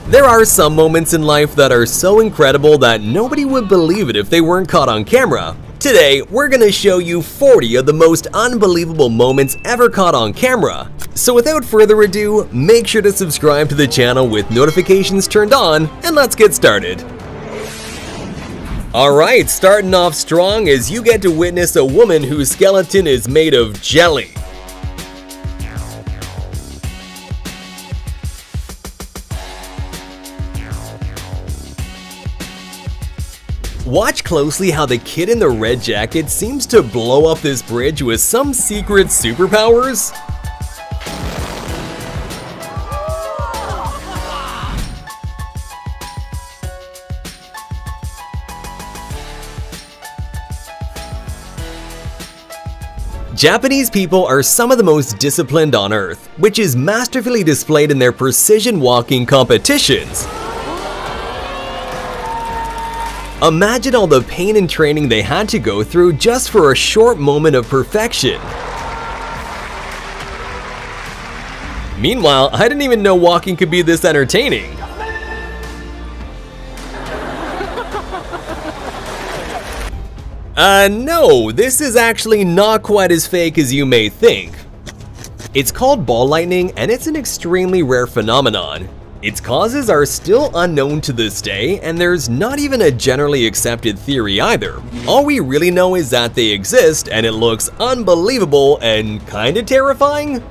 There are some moments in life that are so incredible that nobody would believe it if they weren't caught on camera. Today, we're gonna show you 40 of the most unbelievable moments ever caught on camera. So without further ado, make sure to subscribe to the channel with notifications turned on, and let's get started. Alright, starting off strong as you get to witness a woman whose skeleton is made of jelly. Watch closely how the kid in the red jacket seems to blow up this bridge with some secret superpowers. Japanese people are some of the most disciplined on earth, which is masterfully displayed in their precision walking competitions. Imagine all the pain and training they had to go through just for a short moment of perfection. Meanwhile, I didn't even know walking could be this entertaining. No, this is actually not quite as fake as you may think. It's called ball lightning, and it's an extremely rare phenomenon. Its causes are still unknown to this day, and there's not even a generally accepted theory either. All we really know is that they exist, and it looks unbelievable and kinda terrifying.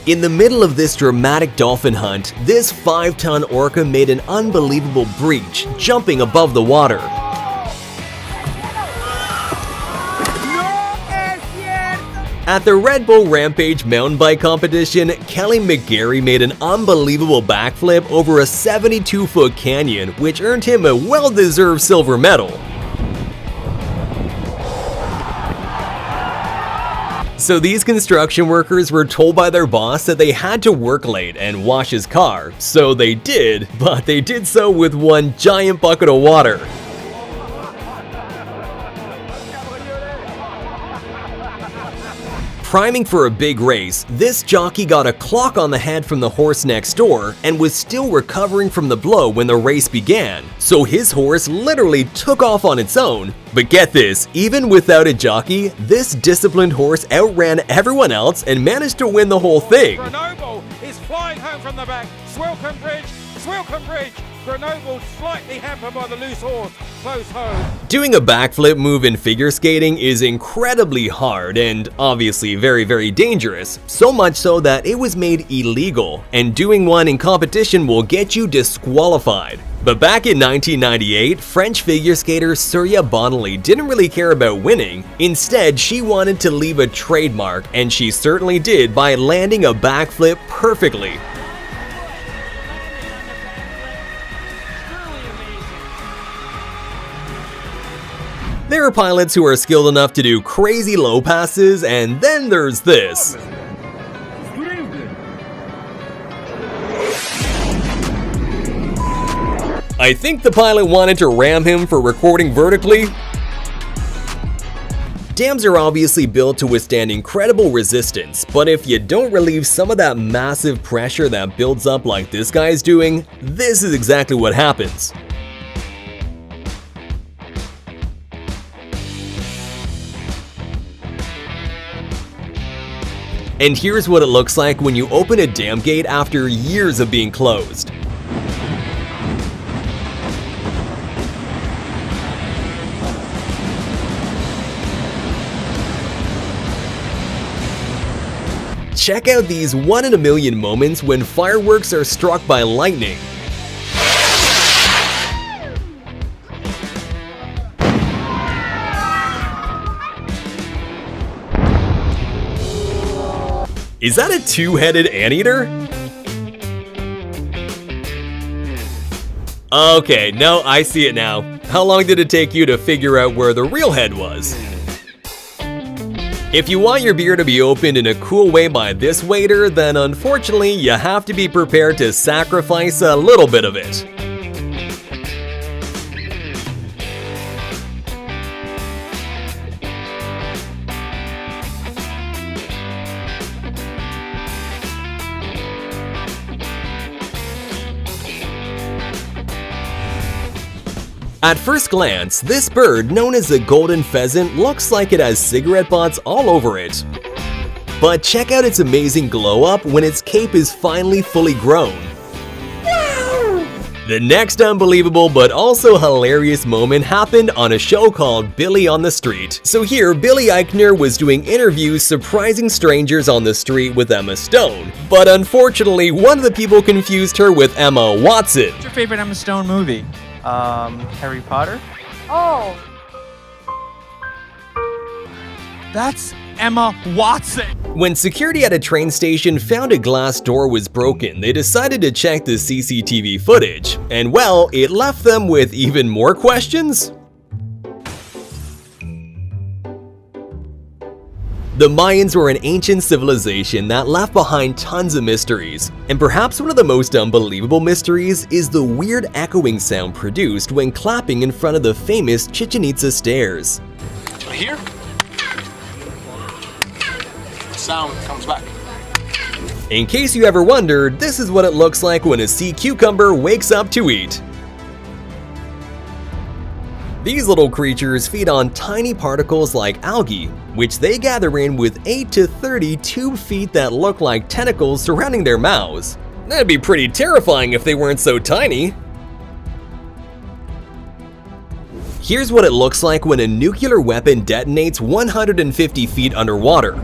In the middle of this dramatic dolphin hunt, this 5-ton orca made an unbelievable breach, jumping above the water. At the Red Bull Rampage mountain bike competition, Kelly McGarry made an unbelievable backflip over a 72-foot canyon, which earned him a well-deserved silver medal. So these construction workers were told by their boss that they had to work late and wash his car, so they did, but they did so with one giant bucket of water. Priming for a big race, this jockey got a clock on the head from the horse next door and was still recovering from the blow when the race began, so his horse literally took off on its own. But get this, even without a jockey, this disciplined horse outran everyone else and managed to win the whole thing. Grenoble is flying home from the back. Swilcombe Bridge, Swilcombe Bridge. Grenoble slightly hampered by the loose horse. Close home. Doing a backflip move in figure skating is incredibly hard and obviously very dangerous, so much so that it was made illegal, and doing one in competition will get you disqualified. But back in 1998, French figure skater Surya Bonali didn't really care about winning. Instead, she wanted to leave a trademark, and she certainly did by landing a backflip perfectly. There are pilots who are skilled enough to do crazy low passes, and then there's this. I think the pilot wanted to ram him for recording vertically. Dams are obviously built to withstand incredible resistance, but if you don't relieve some of that massive pressure that builds up like this guy's doing, this is exactly what happens. And here's what it looks like when you open a dam gate after years of being closed. Check out these 1 in a million moments when fireworks are struck by lightning. Is that a two-headed anteater? Okay, no, I see it now. How long did it take you to figure out where the real head was? If you want your beer to be opened in a cool way by this waiter, then unfortunately you have to be prepared to sacrifice a little bit of it. At first glance, this bird, known as the golden pheasant, looks like it has cigarette butts all over it. But check out its amazing glow up when its cape is finally fully grown. The next unbelievable but also hilarious moment happened on a show called Billy on the Street. So here, Billy Eichner was doing interviews surprising strangers on the street with Emma Stone. But unfortunately, one of the people confused her with Emma Watson. What's your favorite Emma Stone movie? Harry Potter? Oh, That's Emma Watson! When security at a train station found a glass door was broken, they decided to check the CCTV footage. And well, it left them with even more questions. The Mayans were an ancient civilization that left behind tons of mysteries, and perhaps one of the most unbelievable mysteries is the weird echoing sound produced when clapping in front of the famous Chichen Itza stairs. Here, sound comes back. In case you ever wondered, this is what it looks like when a sea cucumber wakes up to eat. These little creatures feed on tiny particles like algae, which they gather in with 8 to 30 tube feet that look like tentacles surrounding their mouths. That'd be pretty terrifying if they weren't so tiny. Here's what it looks like when a nuclear weapon detonates 150 feet underwater.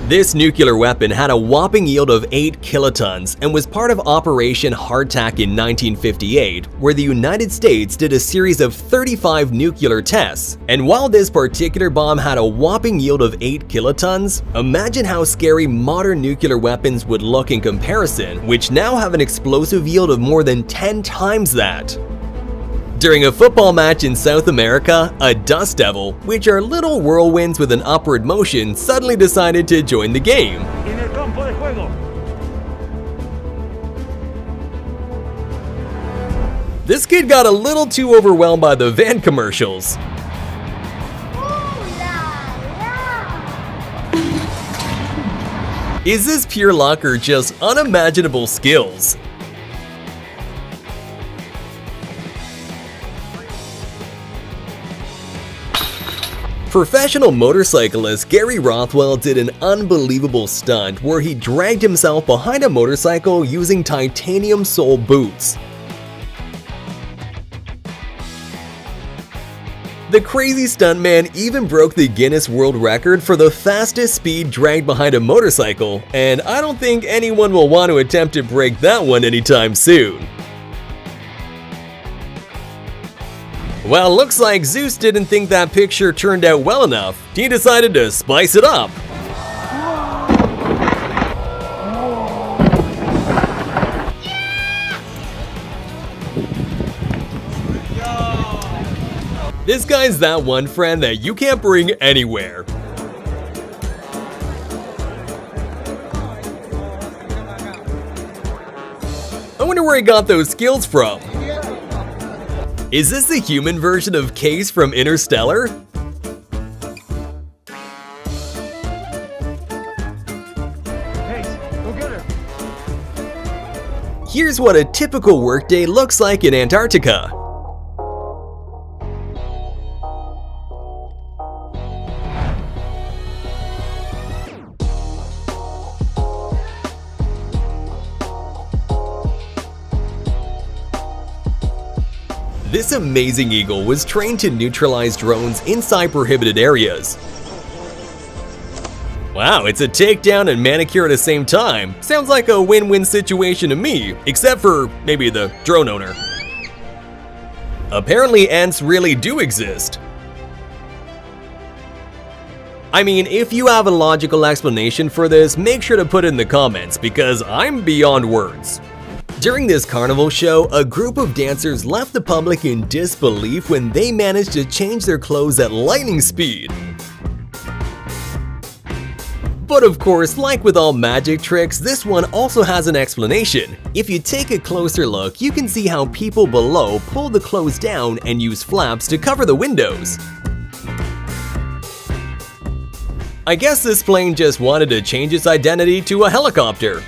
This nuclear weapon had a whopping yield of 8 kilotons and was part of Operation Hardtack in 1958, where the United States did a series of 35 nuclear tests. And while this particular bomb had a whopping yield of 8 kilotons, imagine how scary modern nuclear weapons would look in comparison, which now have an explosive yield of more than 10 times that. During a football match in South America, a dust devil, which are little whirlwinds with an upward motion, suddenly decided to join the game. En el campo de juego. This kid got a little too overwhelmed by the van commercials. Is this pure luck or just unimaginable skills? Professional motorcyclist Gary Rothwell did an unbelievable stunt where he dragged himself behind a motorcycle using titanium sole boots. The crazy stuntman even broke the Guinness World Record for the fastest speed dragged behind a motorcycle, and I don't think anyone will want to attempt to break that one anytime soon. Well, looks like Zeus didn't think that picture turned out well enough. He decided to spice it up. This guy's that one friend that you can't bring anywhere. I wonder where he got those skills from. Is this the human version of Case from Interstellar? Here's what a typical workday looks like in Antarctica. This amazing eagle was trained to neutralize drones inside prohibited areas. Wow, it's a takedown and manicure at the same time. Sounds like a win-win situation to me, except for maybe the drone owner. Apparently ants really do exist. I mean, if you have a logical explanation for this, make sure to put it in the comments because I'm beyond words. During this carnival show, a group of dancers left the public in disbelief when they managed to change their clothes at lightning speed. But of course, like with all magic tricks, this one also has an explanation. If you take a closer look, you can see how people below pull the clothes down and use flaps to cover the windows. I guess this plane just wanted to change its identity to a helicopter.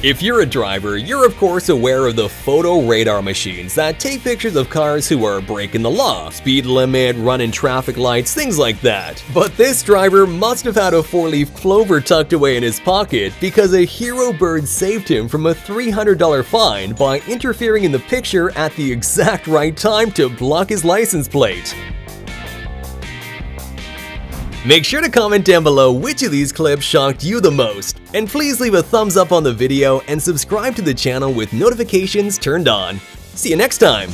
If you're a driver, you're of course aware of the photo radar machines that take pictures of cars who are breaking the law, speed limit, running traffic lights, things like that. But this driver must have had a 4-leaf clover tucked away in his pocket because a hero bird saved him from a $300 fine by interfering in the picture at the exact right time to block his license plate. Make sure to comment down below which of these clips shocked you the most, and please leave a thumbs up on the video and subscribe to the channel with notifications turned on. See you next time!